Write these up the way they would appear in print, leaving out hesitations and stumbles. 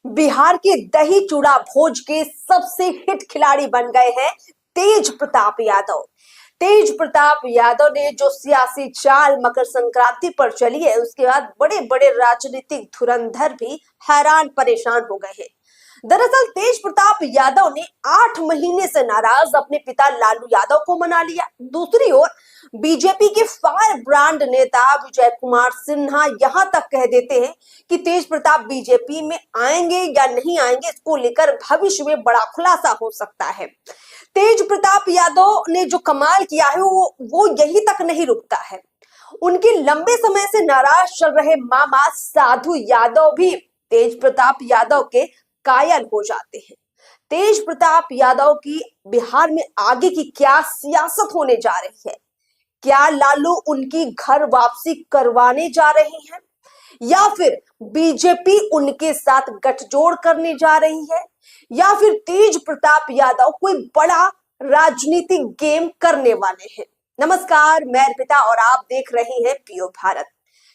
बिहार के दही चूड़ा भोज के सबसे हिट खिलाड़ी बन गए हैं तेज प्रताप यादव। तेज प्रताप यादव ने जो सियासी चाल मकर संक्रांति पर चली है, उसके बाद बड़े बड़े राजनीतिक धुरंधर भी हैरान परेशान हो गए हैं। दरअसल तेज प्रताप यादव ने 8 महीने से नाराज अपने पिता लालू यादव को मना लिया। दूसरी ओर बीजेपी के फायर ब्रांड नेता विजय कुमार सिन्हा यहां तक कह देते हैं कि तेज प्रताप बीजेपी में आएंगे या नहीं आएंगे, इसको लेकर भविष्य में बड़ा खुलासा हो सकता है। तेज प्रताप यादव ने जो कमाल किया है वो यही तक नहीं रुकता है। उनके लंबे समय से नाराज चल रहे मामा साधु यादव भी तेज प्रताप यादव के कायल हो जाते हैं। तेज प्रताप यादव की बिहार में आगे की क्या सियासत होने जा रही है? क्या लालू उनकी घर वापसी करवाने जा रहे हैं या फिर बीजेपी उनके साथ गठजोड़ करने जा रही है या फिर तेज प्रताप यादव कोई बड़ा राजनीतिक गेम करने वाले हैं? नमस्कार, मैं अर्पिता और आप देख रहे हैं पीओ भारत।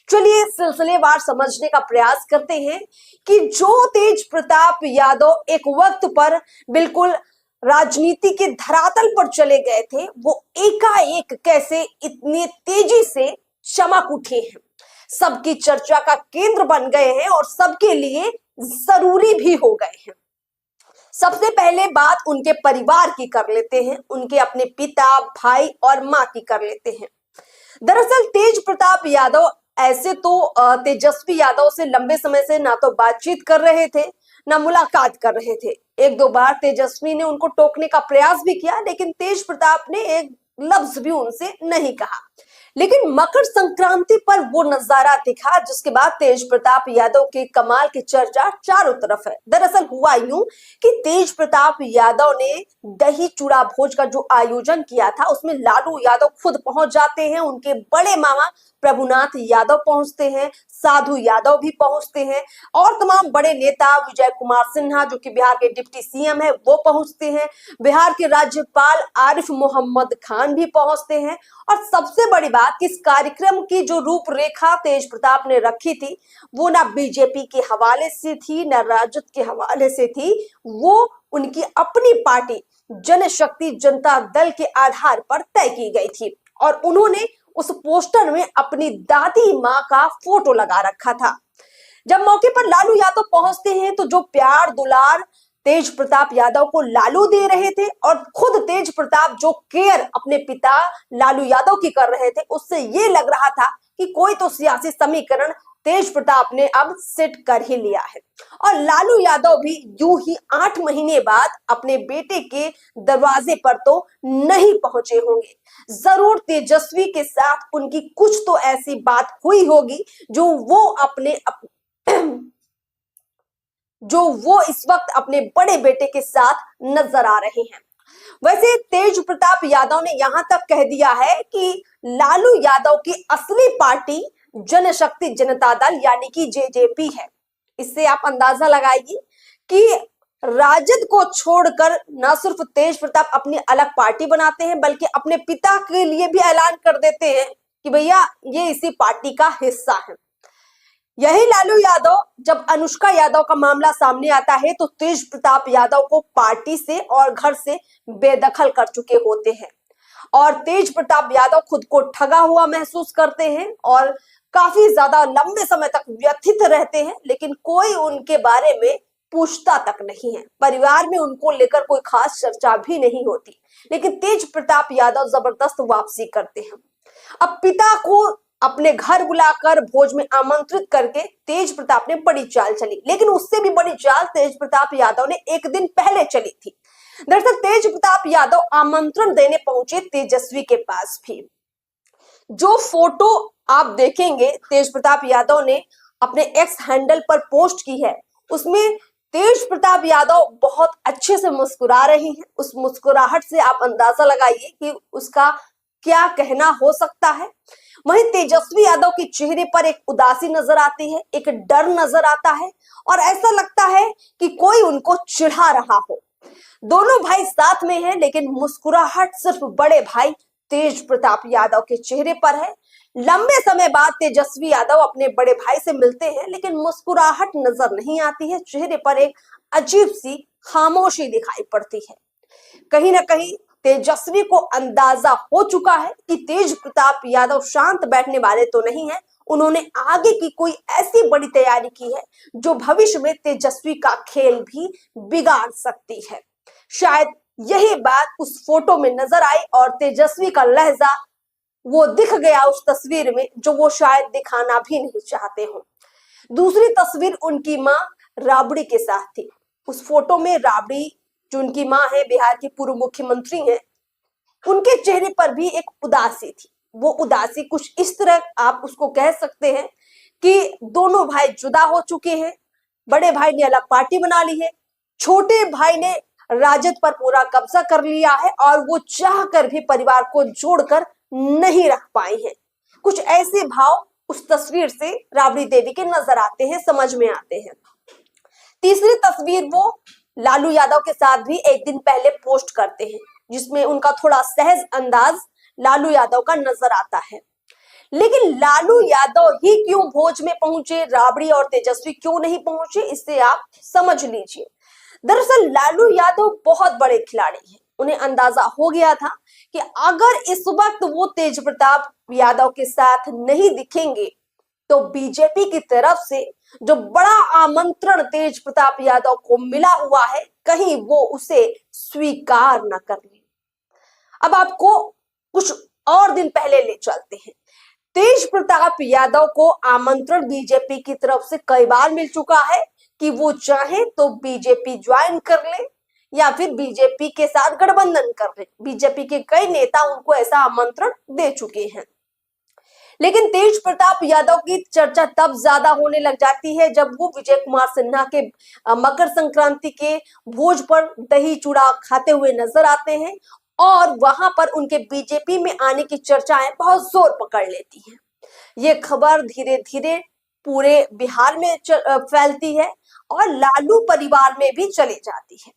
चलिए सिलसिलेवार समझने का प्रयास करते हैं कि जो तेज प्रताप यादव एक वक्त पर बिल्कुल राजनीति के धरातल पर चले गए थे, वो एकाएक कैसे इतनी तेजी से चमक उठे हैं, सबकी चर्चा का केंद्र बन गए हैं और सबके लिए जरूरी भी हो गए हैं। सबसे पहले बात उनके परिवार की कर लेते हैं, उनके अपने पिता, भाई और माँ की कर लेते हैं। दरअसल तेज प्रताप यादव ऐसे तो तेजस्वी यादव से लंबे समय से ना तो बातचीत कर रहे थे ना मुलाकात कर रहे थे। एक दो बार तेजस्वी ने उनको टोकने का प्रयास भी किया, लेकिन तेज प्रताप ने एक लफ्ज भी उनसे नहीं कहा। लेकिन मकर संक्रांति पर वो नजारा दिखा जिसके बाद तेज प्रताप यादव के कमाल की चर्चा चारों तरफ है। दरअसल हुआ यूं कि तेज प्रताप यादव ने दही चूड़ा भोज का जो आयोजन किया था, उसमें लालू यादव खुद पहुंच जाते हैं, उनके बड़े मामा प्रभुनाथ यादव पहुंचते हैं, साधु यादव भी पहुंचते हैं और तमाम बड़े नेता विजय कुमार सिन्हा जो कि बिहार के डिप्टी सीएम है वो पहुंचते हैं, बिहार के राज्यपाल आरिफ मोहम्मद खान भी पहुंचते हैं। और सबसे बड़ी बात कि इस कार्यक्रम की जो रूपरेखा तेज प्रताप ने रखी थी वो ना बीजेपी के हवाले से थी ना राजद के हवाले से थी, वो उनकी अपनी पार्टी जनशक्ति जनता दल के आधार पर तय की गई थी। और उन्होंने उस पोस्टर में अपनी दादी माँ का फोटो लगा रखा था। जब मौके पर लालू यादव पहुंचते हैं तो जो प्यार दुलार तेज प्रताप यादव को लालू दे रहे थे और खुद तेज प्रताप जो केयर अपने पिता लालू यादव की कर रहे थे, उससे ये लग रहा था कि कोई तो सियासी समीकरण तेज प्रताप ने अब सेट कर ही लिया है। और लालू यादव भी यूं ही 8 महीने बाद अपने बेटे के दरवाजे पर तो नहीं पहुंचे होंगे। जरूर तेजस्वी के साथ उनकी कुछ तो ऐसी बात हुई होगी जो वो इस वक्त अपने बड़े बेटे के साथ नजर आ रहे हैं। वैसे तेज प्रताप यादव ने यहां तक कह दिया है कि लालू यादव की असली पार्टी जनशक्ति जनता दल यानी कि जेजेपी है। इससे आप अंदाजा लगाइए कि राजद को छोड़कर न सिर्फ तेज प्रताप अपनी अलग पार्टी बनाते हैं बल्कि अपने पिता के लिए भी ऐलान कर देते हैं कि भैया ये इसी पार्टी का हिस्सा है। यही लालू यादव जब अनुष्का यादव का मामला सामने आता है तो तेज प्रताप यादव को पार्टी से और घर से बेदखल कर चुके होते हैं और तेज प्रताप यादव खुद को ठगा हुआ महसूस करते हैं और काफी ज्यादा लंबे समय तक व्यथित रहते हैं, लेकिन कोई उनके बारे में पूछता तक नहीं है। परिवार में उनको लेकर कोई खास चर्चा भी नहीं होती, लेकिन तेज प्रताप यादव जबरदस्त वापसी करते हैं। अब पिता को अपने घर बुलाकर भोज में आमंत्रित करके तेज प्रताप ने बड़ी चाल चली, लेकिन उससे भी बड़ी चाल तेज प्रताप यादव ने एक दिन पहले चली थी। दरअसल तेज प्रताप यादव आमंत्रण देने पहुंचे तेजस्वी के पास भी। जो फोटो आप देखेंगे तेज प्रताप यादव ने अपने एक्स हैंडल पर पोस्ट की है, उसमें तेज प्रताप यादव बहुत अच्छे से मुस्कुरा रहे हैं। उस मुस्कुराहट से आप अंदाजा लगाइए कि उसका क्या कहना हो सकता है। वहीं तेजस्वी यादव के चेहरे पर एक उदासी नजर आती है, एक डर नजर आता है और ऐसा लगता है कि कोई उनको चिढ़ा रहा हो। दोनों भाई साथ में हैं, लेकिन मुस्कुराहट सिर्फ बड़े भाई तेज प्रताप यादव के चेहरे पर है। लंबे समय बाद तेजस्वी यादव अपने बड़े भाई से मिलते हैं, लेकिन मुस्कुराहट नजर नहीं आती है। चेहरे पर एक अजीब सी खामोशी दिखाई पड़ती है। कहीं ना कहीं तेजस्वी को अंदाजा हो चुका है कि तेज प्रताप यादव शांत बैठने वाले तो नहीं है। उन्होंने आगे की कोई ऐसी बड़ी तैयारी की है जो भविष्य में तेजस्वी का खेल भी बिगाड़ सकती है। शायद यही बात उस फोटो में नजर आई और तेजस्वी का लहजा वो दिख गया उस तस्वीर में, जो वो शायद दिखाना भी नहीं चाहते हो। दूसरी तस्वीर उनकी मां राबड़ी के साथ थी। उस फोटो में राबड़ी, जो उनकी मां है, बिहार की पूर्व मुख्यमंत्री हैं, उनके चेहरे पर भी एक उदासी थी। वो उदासी कुछ इस तरह आप उसको कह सकते हैं कि दोनों भाई जुदा हो चुके हैं, बड़े भाई ने अलग पार्टी बना ली है, छोटे भाई ने राजद पर पूरा कब्जा कर लिया है और वो चाहकर भी परिवार को जोड़कर नहीं रख पाई है। कुछ ऐसे भाव उस तस्वीर से राबड़ी देवी के नजर आते हैं, समझ में आते हैं। तीसरी तस्वीर वो लालू यादव के साथ भी एक दिन पहले पोस्ट करते हैं, जिसमें उनका थोड़ा सहज अंदाज लालू यादव का नजर आता है। लेकिन लालू यादव ही क्यों भोज में पहुंचे, राबड़ी और तेजस्वी क्यों नहीं पहुंचे, इसे आप समझ लीजिए। दरअसल लालू यादव बहुत बड़े खिलाड़ी हैं। उन्हें अंदाजा हो गया था कि अगर इस वक्त वो तेज प्रताप यादव के साथ नहीं दिखेंगे तो बीजेपी की तरफ से जो बड़ा आमंत्रण तेज प्रताप यादव को मिला हुआ है, कहीं वो उसे स्वीकार न कर ले। अब आपको कुछ और दिन पहले ले चलते हैं। तेज प्रताप यादव को आमंत्रण बीजेपी की तरफ से कई बार मिल चुका है कि वो चाहे तो बीजेपी ज्वाइन कर ले या फिर बीजेपी के साथ गठबंधन कर ले। बीजेपी के कई नेता उनको ऐसा आमंत्रण दे चुके हैं। लेकिन तेज प्रताप यादव की चर्चा तब ज्यादा होने लग जाती है जब वो विजय कुमार सिन्हा के मकर संक्रांति के भोज पर दही चूड़ा खाते हुए नजर आते हैं और वहां पर उनके बीजेपी में आने की चर्चाएं बहुत जोर पकड़ लेती हैं। ये खबर धीरे धीरे पूरे बिहार में फैलती है और लालू परिवार में भी चली जाती है।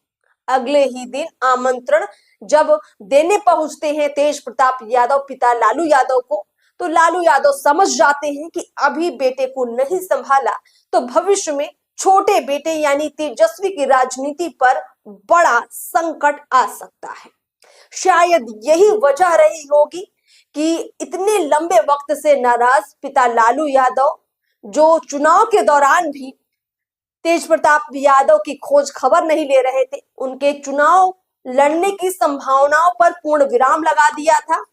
अगले ही दिन आमंत्रण जब देने पहुंचते हैं तेज प्रताप यादव पिता लालू यादव को, तो लालू यादव समझ जाते हैं कि अभी बेटे को नहीं संभाला तो भविष्य में छोटे बेटे यानी तेजस्वी की राजनीति पर बड़ा संकट आ सकता है। शायद यही वजह रही होगी कि इतने लंबे वक्त से नाराज पिता लालू यादव, जो चुनाव के दौरान भी तेज प्रताप यादव की खोज खबर नहीं ले रहे थे, उनके चुनाव लड़ने की संभावनाओं पर पूर्ण विराम लगा दिया था।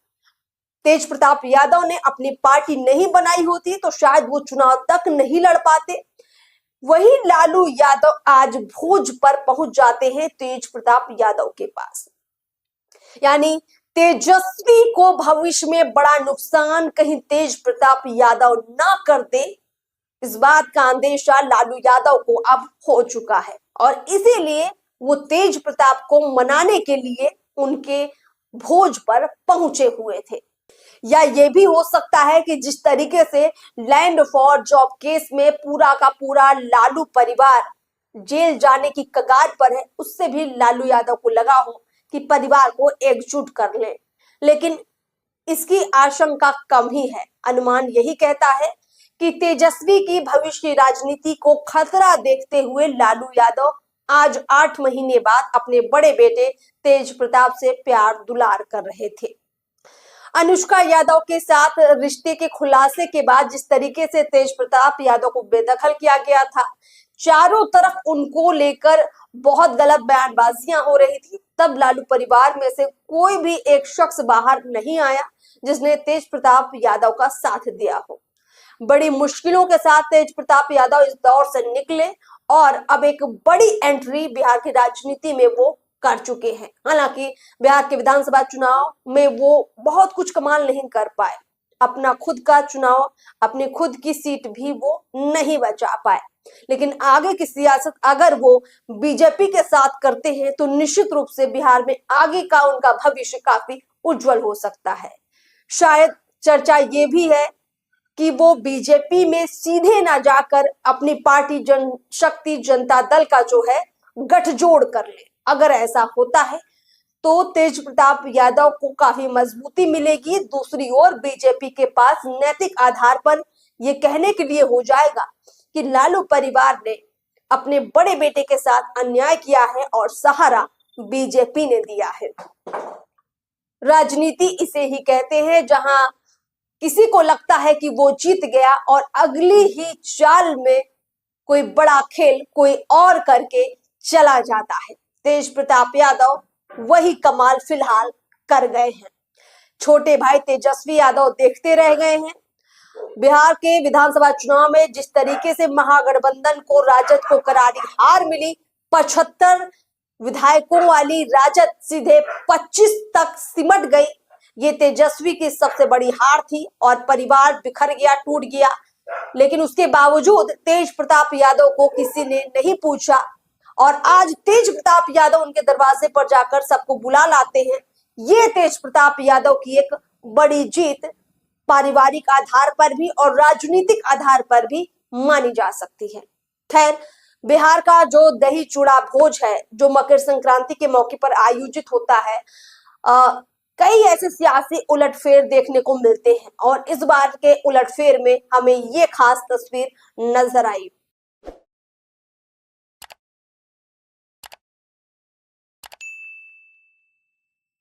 तेज प्रताप यादव ने अपनी पार्टी नहीं बनाई होती तो शायद वो चुनाव तक नहीं लड़ पाते। वही लालू यादव आज भोज पर पहुंच जाते हैं तेज प्रताप यादव के पास। यानी तेजस्वी को भविष्य में बड़ा नुकसान कहीं तेज प्रताप यादव ना कर दे, इस बात का अंदेशा लालू यादव को अब हो चुका है और इसीलिए वो तेज प्रताप को मनाने के लिए उनके भोज पर पहुंचे हुए थे। या ये भी हो सकता है कि जिस तरीके से लैंड फॉर जॉब केस में पूरा का पूरा लालू परिवार जेल जाने की कगार पर है, उससे भी लालू यादव को लगा हो कि परिवार को एकजुट कर ले। लेकिन इसकी आशंका कम ही है। अनुमान यही कहता है कि तेजस्वी की भविष्य की राजनीति को खतरा देखते हुए लालू यादव आज 8 महीने बाद अपने बड़े बेटे तेज प्रताप से प्यार दुलार कर रहे थे। अनुष्का यादव के साथ रिश्ते के खुलासे के बाद जिस तरीके से तेज प्रताप यादव को बेदखल किया गया था, चारों तरफ उनको लेकर बहुत गलत बयानबाजियां हो रही थी, तब लालू परिवार में से कोई भी एक शख्स बाहर नहीं आया जिसने तेज प्रताप यादव का साथ दिया हो। बड़ी मुश्किलों के साथ तेज प्रताप यादव इस दौर से निकले और अब एक बड़ी एंट्री बिहार की राजनीति में वो कर चुके हैं। हालांकि बिहार के विधानसभा चुनाव में वो बहुत कुछ कमाल नहीं कर पाए, अपना खुद का चुनाव, अपनी खुद की सीट भी वो नहीं बचा पाए। लेकिन आगे की सियासत अगर वो बीजेपी के साथ करते हैं तो निश्चित रूप से बिहार में आगे का उनका भविष्य काफी उज्जवल हो सकता है। शायद चर्चा ये भी है कि वो बीजेपी में सीधे ना जाकर अपनी पार्टी जनशक्ति जनता दल का जो है गठजोड़ कर ले। अगर ऐसा होता है तो तेज प्रताप यादव को काफी मजबूती मिलेगी। दूसरी ओर बीजेपी के पास नैतिक आधार पर यह कहने के लिए हो जाएगा कि लालू परिवार ने अपने बड़े बेटे के साथ अन्याय किया है और सहारा बीजेपी ने दिया है। राजनीति इसे ही कहते हैं जहां किसी को लगता है कि वो जीत गया और अगली ही चाल में कोई बड़ा खेल कोई और करके चला जाता है। तेज प्रताप यादव वही कमाल फिलहाल कर गए हैं। छोटे भाई तेजस्वी यादव देखते रह गए हैं। बिहार के विधानसभा चुनाव में जिस तरीके से महागठबंधन को राजद को करारी हार मिली, 75 विधायकों वाली राजद सीधे 25 तक सिमट गई। ये तेजस्वी की सबसे बड़ी हार थी और परिवार बिखर गया, टूट गया। लेकिन उसके बावजूद तेज प्रताप यादव को किसी ने नहीं पूछा और आज तेज प्रताप यादव उनके दरवाजे पर जाकर सबको बुला लाते हैं। ये तेज प्रताप यादव की एक बड़ी जीत पारिवारिक आधार पर भी और राजनीतिक आधार पर भी मानी जा सकती है। खैर, बिहार का जो दही चूड़ा भोज है, जो मकर संक्रांति के मौके पर आयोजित होता है, कई ऐसे सियासी उलटफेर देखने को मिलते हैं और इस बार के उलटफेर में हमें ये खास तस्वीर नजर आई।